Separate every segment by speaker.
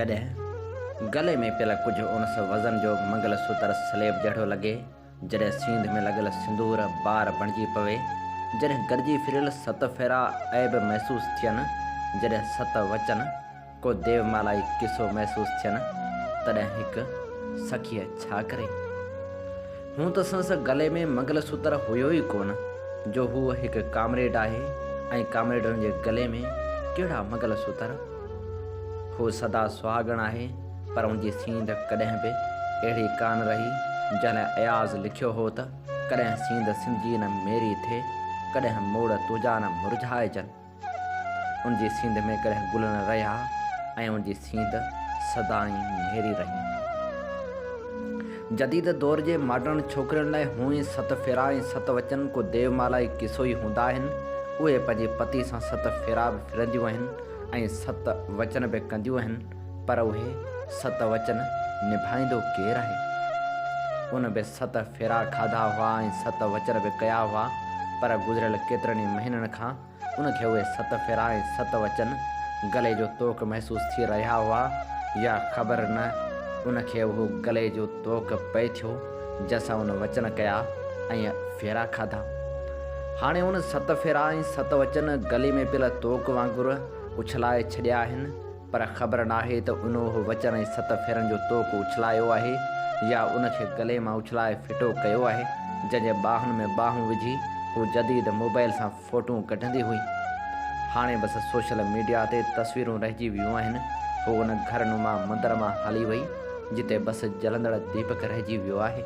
Speaker 1: जॾहिं गले में पियल कुझु उनस वज़न जो मंगलसूत्र स्लेब जहिड़ो लॻे, जॾहिं सींध में लॻल सिंदूर बार बणिजी पवे, जॾहिं गॾिजी फिरियल 7 फेरा ऐब महसूसु थियनि, जॾहिं 7 वचन को देवमालाई किसो महसूसु थियनि, तॾहिं हिकु सखीअ छा करे। हूं त संस गले में मंगलसूत्र हुयो ई कोन, जो हू हिकु कामरेड आहे ऐं कामरेडनि जे गले में कहिड़ा मंगलसूत्र। हू सदा सुहागण आहे, पर उनजी सींध कॾहिं बि अहिड़ी कान रही जंहिं अयाज़ लिखियो हो त कॾहिं सींध सिंधी न मेरी थे, कॾहिं मोड़ तुंहिंजा न मुरझाइजनि। उनजी सींध में कॾहिं गुल न रहिया ऐं उनजी सींध सदाई मेरी रही। जदीद दौर जे मॉडर्न छोकिरियुनि लाइ हूअं ई 7 फेरा ऐं 7 वचन को देवमालाई किसो ई हूंदा आहिनि। उहे पंहिंजे पति सां 7 फेरा बि फिरंदियूं आहिनि ऐं 7 वचन बि कंदियूं आहिनि, पर उहे 7 वचन निभाईंदो केरु आहे। उन बि 7 फेरा खाधा हुआ ऐं 7 वचन बि कया हुआ, पर गुज़िरियल केतिरनि ई महीननि खां उनखे उहे 7 फेरा ऐं 7 वचन गले जो तोक महसूसु थी रहिया हुआ, या ख़बर न उनखे उहो गले जो तोक पए थियो जंहिंसां उन वचन कया ऐं फेरा खाधा। हाणे उन 7 फेरा ऐं 7 वचन गले में पियल तोक वांगुरु उछलाए छॾिया आहिनि, पर ख़बर नाहे त उन उहो वचन ऐं 7 फेरनि जो तोक उछलायो आहे या उनखे गले मां उछलाए फिटो कयो आहे, जंहिंजे ॿाहुनि में ॿाहूं विझी हू जदीद मोबाइल सां फ़ोटूं कढंदी हुई। हाणे बसि सोशल मीडिया ते तस्वीरूं रहिजी वियूं आहिनि। हू उन घरनुमा मंदर मां हली वई जिते बसि जलंदड़ दीपक रहिजी वियो आहे।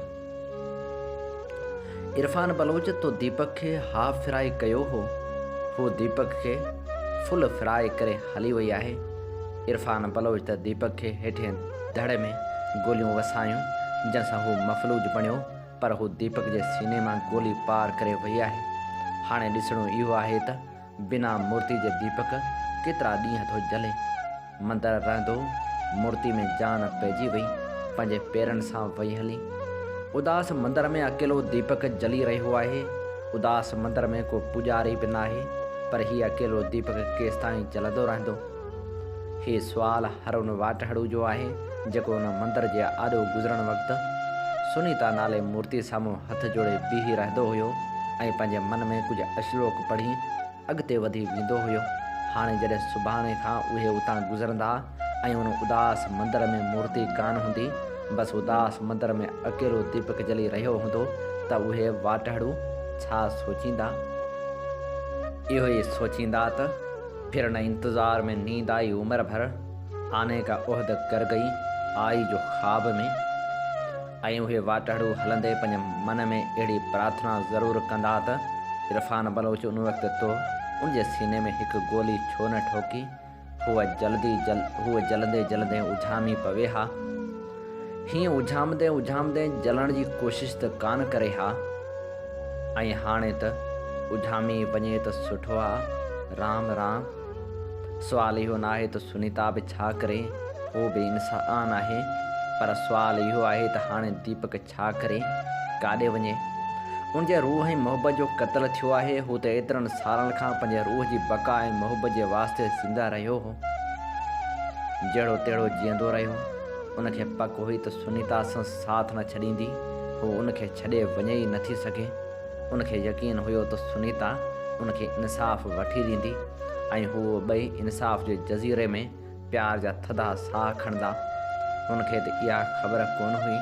Speaker 1: इरफान बलोच तो दीपक खे हाफ फ्राई कयो हो, हू दीपक खे फुल फ्राई करे हली वई आहे। इरफान बलोच त दीपक खे हेठिएं धड़ में गोलियूं वसायूं जंहिंसां हू मफ़लूज बणियो, पर हू दीपक जे सीने मां गोली पार करे वई आहे। हाणे ॾिसणो इहो आहे त बिना मूर्ति जे दीपक केतिरा ॾींहं थो जले। मंदरु रहंदो मूर्ति में जान पइजी वई, पंहिंजे पेरनि सां वई हली। उदास मंदर में अकेलो दीपक जली रहियो आहे। उदास मंदर में को पुॼारी बि न आहे, पर हीउ अकेलो दीपक केसि ताईं जलंदो रहंदो। हीउ सुवालु हर उन वाटहड़ू जो आहे जेको उन मंदर जे आॾो गुज़रण वक़्तु सुनीता नाले मूर्ति साम्हूं हथ जोड़े बीही रहंदो हुयो ऐं पंहिंजे मन में कुझु अश्लोक पढ़ी अॻिते वधी वेंदो हुयो। हाणे जॾहिं सुभाणे खां उहे उतां गुज़रंदा ऐं उन उदास मंदर में मूर्ति कान हूंदी, बसि उदास मंदर में अकेलो दीपक जली रहियो हूंदो, त उहे वाटहड़ू छा सोचींदा। इहो ई सोचींदा त फिर न इंतज़ार में नींद आई उम्र भर, आने का उहद कर गई आई जो ख्वाब में। ऐं उहे वाटहड़ू हलंदे पंहिंजे मन में अहिड़ी प्रार्थना ज़रूरु कंदा त इरफान बलोच उन वक़्तु तो उनजे सीने में हिकु गोली छो न ठोकी। हूअ जलंदे जलंदे उझामी पवे हा। हीअं उझामदे उझामदे जलण जी कोशिशि त कान करे हा, ऐं हाणे त उझामी वञे त सुठो आहे। राम राम। सुवालु इहो न आहे त सुनीता बि छा करे, हू बि इंसान आहे, पर सुवालु इहो आहे त हाणे दीपक छा करे, काॾे वञे। उनजे रूह ऐं मोहबत जो क़त्लु थियो आहे। हू त एतिरनि सालनि खां पंहिंजे रूह जी बका ऐं मोहबत जे वास्ते ज़िंदा रहियो हो, जहिड़ो तहिड़ो जीअंदो रहियो। उनखे पक हुई त सुनीता सां साथ न छॾींदी, हू उनखे छॾे वञे ई नथी सघे। उनखे यकीन हुयो त सुनीता उनखे इंसाफ़ वठी ॾींदी ऐं हू ॿई इंसाफ़ जे जज़ीरे में प्यार जा थधा साह खणंदा। उनखे त इहा ख़बर कोन हुई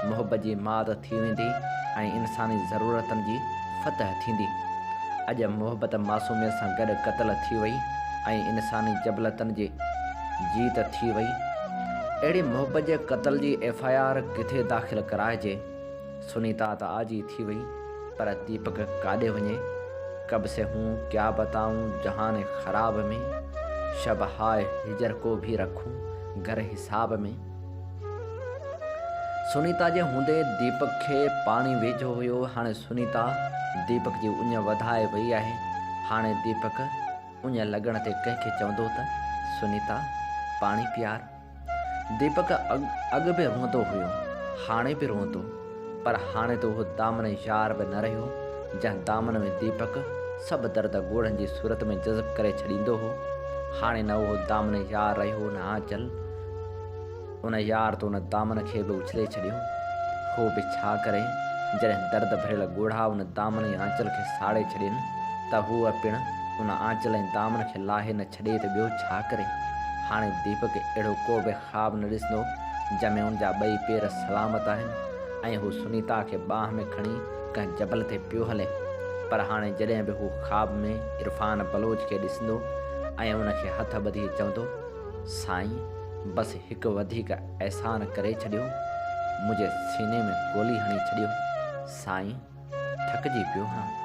Speaker 1: मोहबत जी मात थी वेंदी ऐं इंसानी ज़रूरतनि जी फतह थींदी। अॼु मोहबत मासूमियत सां गॾु क़त्ल थी वई ऐं इंसानी जबलतनि जी जीत थी वई। अहिड़ी मोहबत जे क़त्ल जी FIR किथे दाख़िल कराइजे। सुनीता त आजी थी वई, पर दीपक काॾे वञे। कब से हूँ क्या बताऊँ जहान ख़राब में, शब हाय हिजर को भी रखूँ घर हिसाब में। सुनीता जे हूंदे दीपक खे पाणी वेझो हुयो। हाणे सुनीता दीपक जी उञ वधाए वई आहे। हाणे दीपक उञ लॻण ते कंहिंखे चवंदो त सुनीता पाणी पीआर। दीपक अॻु बि रोअंदो हुयो, हाणे बि रोअंदो, पर हाणे त उहो दामन यार बि न रहियो जंहिं दामन में दीपक सभु दर्द ॻोढ़नि जी सूरत में जज़ब करे छॾींदो हो। हाणे न उहो दामन यार रहियो, न आंचल, उन यार त उन दामन खे बि उछले छॾियो। हो बि छा करे, जॾहिं दर्द भरियल ॻोढ़ा उन दामन ऐं आंचल खे साड़े छॾियनि त हूअ पिणु उन आंचल ऐं दामन खे लाहे न छॾे त ॿियो छा करे। हाणे दीपक अहिड़ो को बि ख़्वाबु न ॾिसंदो जंहिंमें उन जा ॿई पेर सलामत आहिनि ऐं हू सुनीता खे बांह में खणी कंहिं जबल ते पियो हले। पर हाणे जॾहिं बि हू ख़्वाब में इरफान बलोच खे ॾिसंदो ऐं उनखे हथ ॿधी चवंदो, साईं बसि हिकु वधीक अहसान करे छॾियो, मुंहिंजे सीने में गोली हणी छॾियो, साईं थकिजी पियो हां।